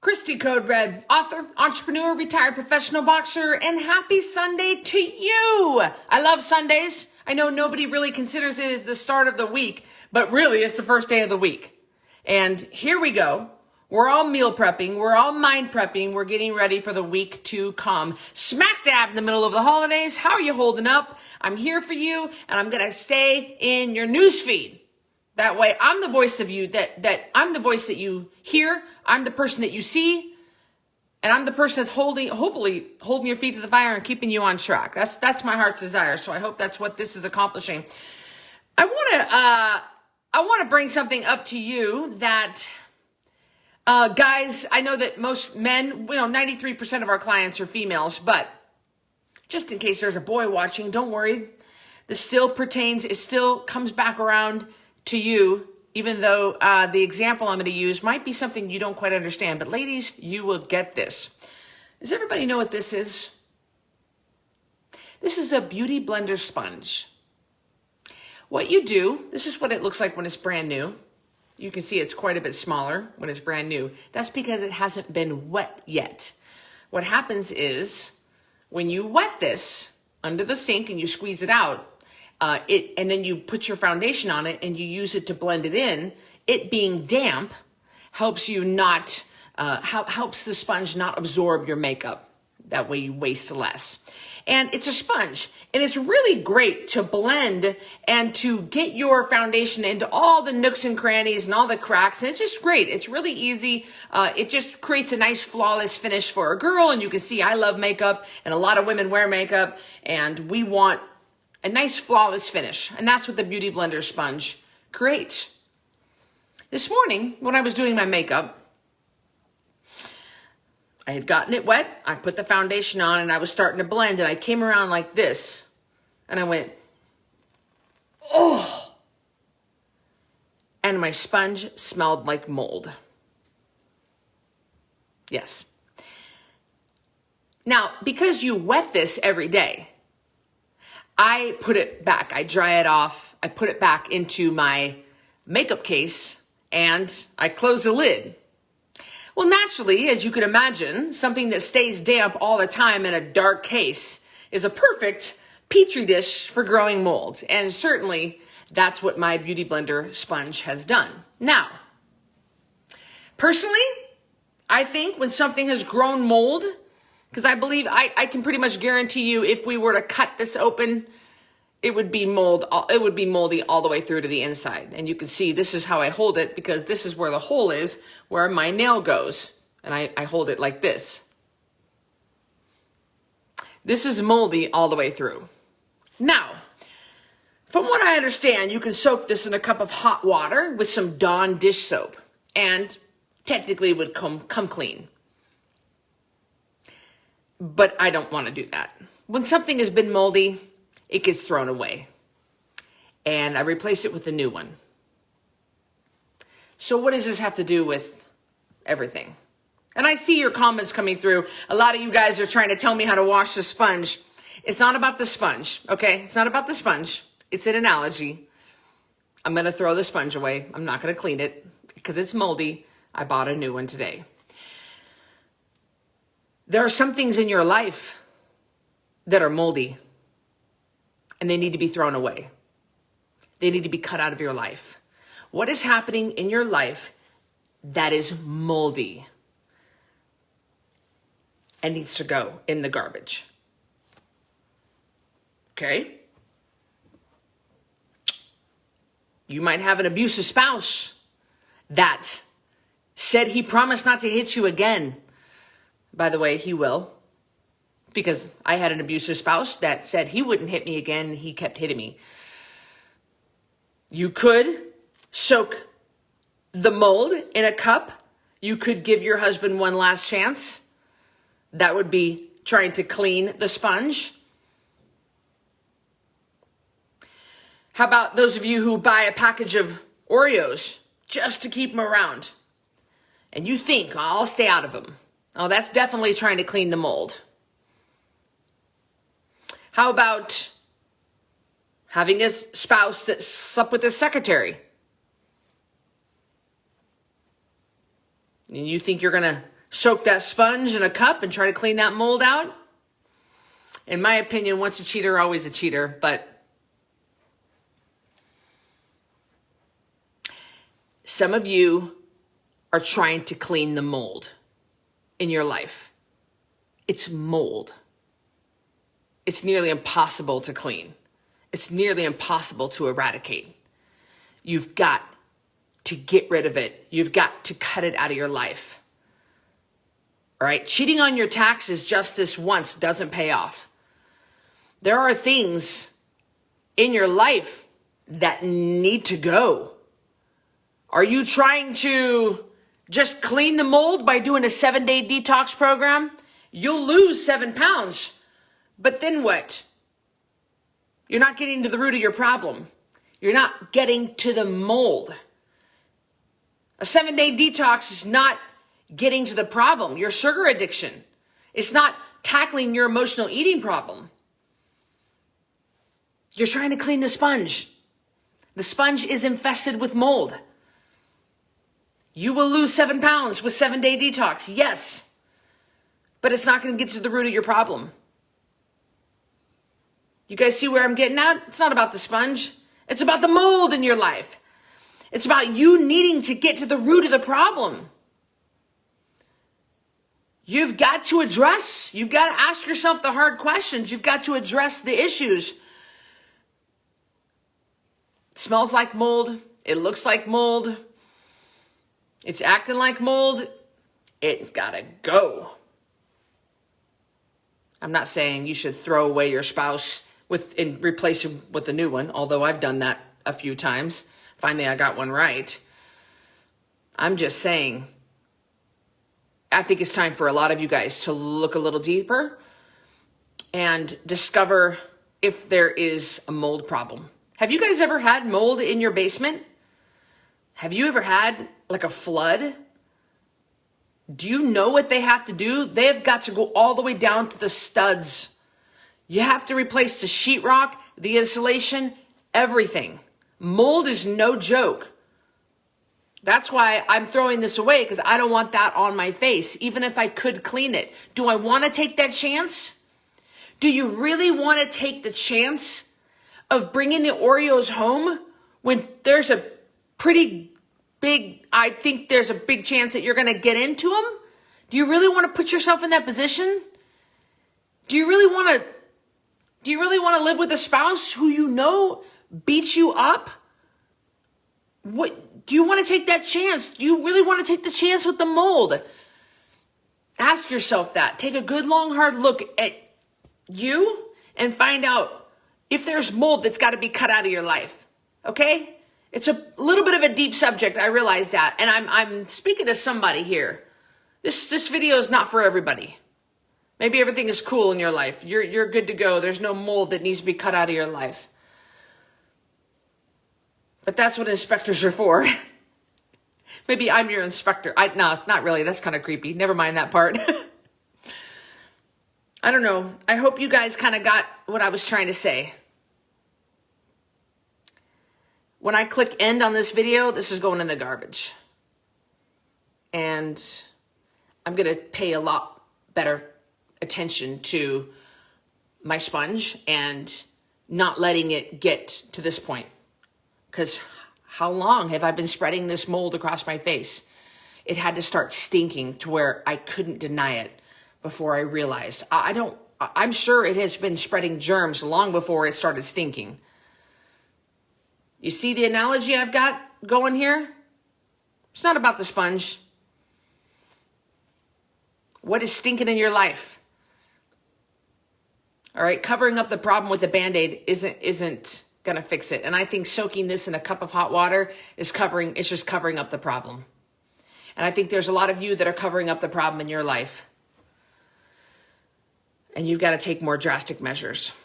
Christy Code Red, author, entrepreneur, retired professional boxer, and happy Sunday to you. I love Sundays. I know nobody really considers it as the start of the week, but really it's the first day of the week. And here we go. We're all meal prepping. We're all mind prepping. We're getting ready for the week to come. Smack dab in the middle of the holidays. How are you holding up? I'm here for you, and I'm going to stay in your newsfeed. That way, I'm the voice of you, I'm the voice that you hear. I'm the person that you see. And I'm the person that's hopefully holding your feet to the fire and keeping you on track. That's my heart's desire. So I hope that's what this is accomplishing. I want to bring something up to you that, guys, I know that most men, 93% of our clients are females, but just in case there's a boy watching, don't worry. It still comes back around to you, even though the example I'm going to use might be something you don't quite understand. But ladies, you will get this. Does everybody know what this is? This is a beauty blender sponge. What you do, this is what it looks like when it's brand new. You can see it's quite a bit smaller when it's brand new. That's because it hasn't been wet yet. What happens is when you wet this under the sink and you squeeze it out, and then you put your foundation on it and you use it to blend it in, it being damp helps you not, helps the sponge not absorb your makeup. That way you waste less. And it's a sponge, and it's really great to blend and to get your foundation into all the nooks and crannies and all the cracks. And it's just great. It's really easy. It just creates a nice flawless finish for a girl. And you can see I love makeup, and a lot of women wear makeup, and we want a nice flawless finish. And that's what the Beauty Blender sponge creates. This morning, when I was doing my makeup, I had gotten it wet. I put the foundation on and I was starting to blend, and I came around like this and I went, oh, and my sponge smelled like mold. Yes. Now, because you wet this every day, I put it back. I dry it off. I put it back into my makeup case and I close the lid. Well, naturally, as you can imagine, something that stays damp all the time in a dark case is a perfect petri dish for growing mold. And certainly that's what my Beauty Blender sponge has done. Now, personally, I think when something has grown mold, because I believe I can pretty much guarantee you if we were to cut this open, it would be moldy all the way through to the inside. And you can see this is how I hold it, because this is where the hole is, where my nail goes. And I hold it like this. This is moldy all the way through. Now, from what I understand, you can soak this in a cup of hot water with some Dawn dish soap, and technically it would come clean. But I don't want to do that. When something has been moldy, it gets thrown away. And I replace it with a new one. So what does this have to do with everything? And I see your comments coming through. A lot of you guys are trying to tell me how to wash the sponge. It's not about the sponge, okay? It's not about the sponge. It's an analogy. I'm going to throw the sponge away. I'm not going to clean it because it's moldy. I bought a new one today. There are some things in your life that are moldy, and they need to be thrown away. They need to be cut out of your life. What is happening in your life that is moldy and needs to go in the garbage? Okay? You might have an abusive spouse that said he promised not to hit you again. By the way, he will. Because I had an abusive spouse that said he wouldn't hit me again. And he kept hitting me. You could soak the mold in a cup. You could give your husband one last chance. That would be trying to clean the sponge. How about those of you who buy a package of Oreos just to keep them around? And you think, I'll stay out of them. Oh, that's definitely trying to clean the mold. How about having a spouse that slept with his secretary? And you think you're going to soak that sponge in a cup and try to clean that mold out. In my opinion, once a cheater, always a cheater. But some of you are trying to clean the mold in your life. It's mold. It's nearly impossible to clean. It's nearly impossible to eradicate. You've got to get rid of it. You've got to cut it out of your life. All right? Cheating on your taxes just this once doesn't pay off. There are things in your life that need to go. Are you trying to just clean the mold by doing a 7-day detox program? You'll lose 7 pounds. But then what? You're not getting to the root of your problem. You're not getting to the mold. A 7-day detox is not getting to the problem, your sugar addiction. It's not tackling your emotional eating problem. You're trying to clean the sponge. The sponge is infested with mold. You will lose 7 pounds with 7-day detox, yes. But it's not going to get to the root of your problem. You guys see where I'm getting at? It's not about the sponge. It's about the mold in your life. It's about you needing to get to the root of the problem. You've got to address, you've got to ask yourself the hard questions. You've got to address the issues. It smells like mold. It looks like mold. It's acting like mold. It's got to go. I'm not saying you should throw away your spouse and replace him with a new one, although I've done that a few times. Finally, I got one right. I'm just saying, I think it's time for a lot of you guys to look a little deeper and discover if there is a mold problem. Have you guys ever had mold in your basement? Have you ever had like a flood? Do you know what they have to do? They have got to go all the way down to the studs. You have to replace the sheetrock, the insulation, everything. Mold is no joke. That's why I'm throwing this away, because I don't want that on my face, even if I could clean it. Do I want to take that chance? Do you really want to take the chance of bringing the Oreos home when there's a pretty big, I think there's a big chance that you're going to get into them? Do you really want to put yourself in that position? Do you really want to live with a spouse who you know beats you up? What do you want to take that chance? Do you really want to take the chance with the mold? Ask yourself that. Take a good long hard look at you and find out if there's mold that's got to be cut out of your life. Okay? It's a little bit of a deep subject. I realize that. And I'm speaking to somebody here. This video is not for everybody. Maybe everything is cool in your life. You're good to go. There's no mold that needs to be cut out of your life. But that's what inspectors are for. Maybe I'm your inspector. No, not really. That's kind of creepy. Never mind that part. I don't know. I hope you guys kind of got what I was trying to say. When I click end on this video, this is going in the garbage. And I'm going to pay a lot better attention to my sponge and not letting it get to this point. Because how long have I been spreading this mold across my face? It had to start stinking to where I couldn't deny it before I realized. I'm sure it has been spreading germs long before it started stinking. You see the analogy I've got going here? It's not about the sponge. What is stinking in your life? All right, covering up the problem with a Band-Aid isn't going to fix it. And I think soaking this in a cup of hot water is just covering up the problem. And I think there's a lot of you that are covering up the problem in your life. And you've got to take more drastic measures.